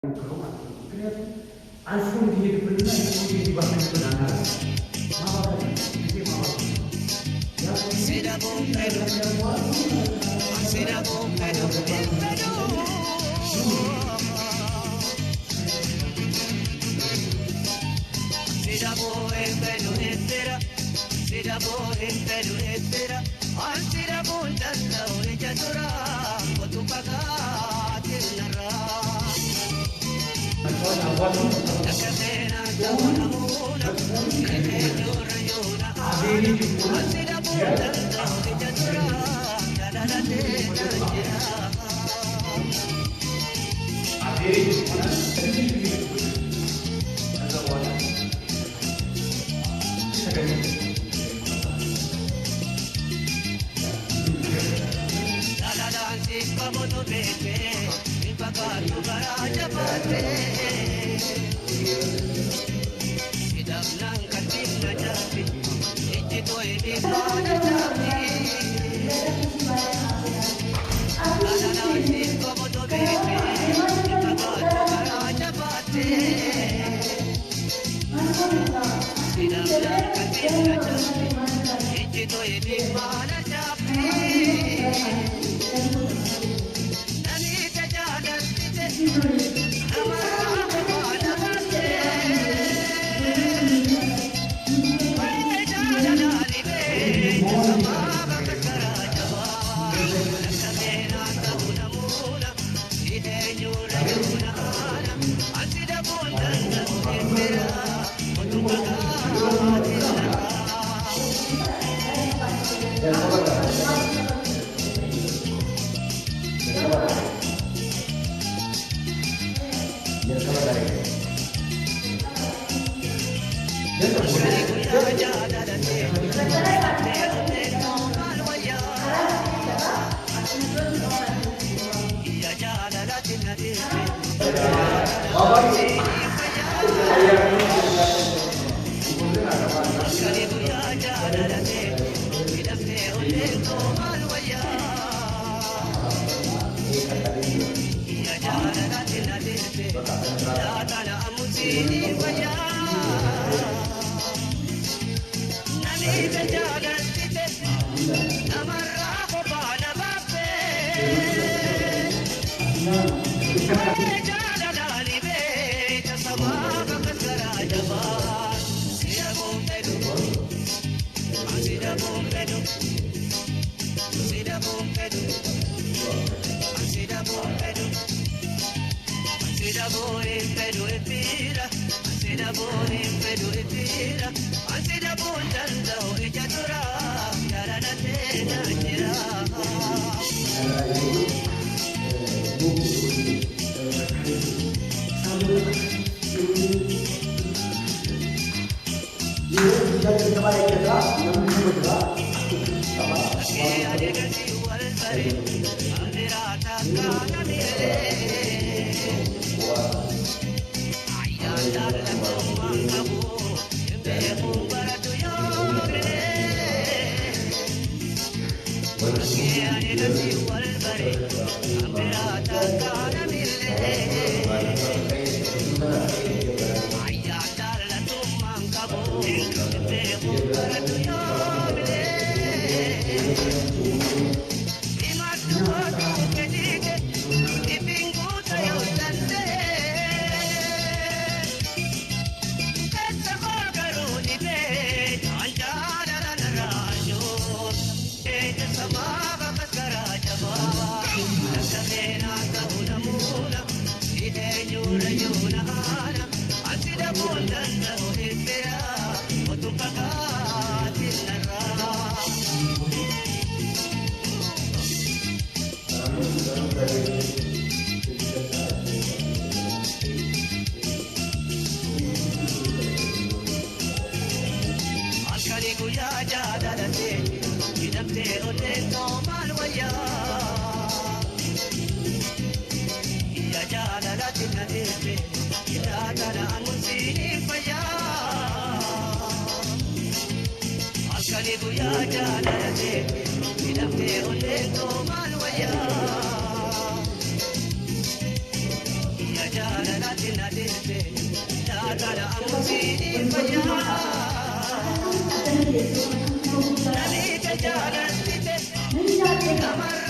그냥 안 쓰고 뒤에 버리면 이게 뒤바뀌는 건 안 알아. 마법하지. 이게 마법. Será bom, pero será bom, pero será bom, pero espera, será bom, pero espera. Al será bom, tanta orilla llora, con tu pagate la ra. La cadena da una mona, que llora llora. Al será bom, tanta orilla llora, la la la Vamos a vete, mi papá tu garaja pate. Kita blanca tina japi, iti to iti mana japi. Nana nasi vamos a vete, mi papá tu garaja pate. Kita blanca tina japi, iti to iti mana japi. Jala Come on.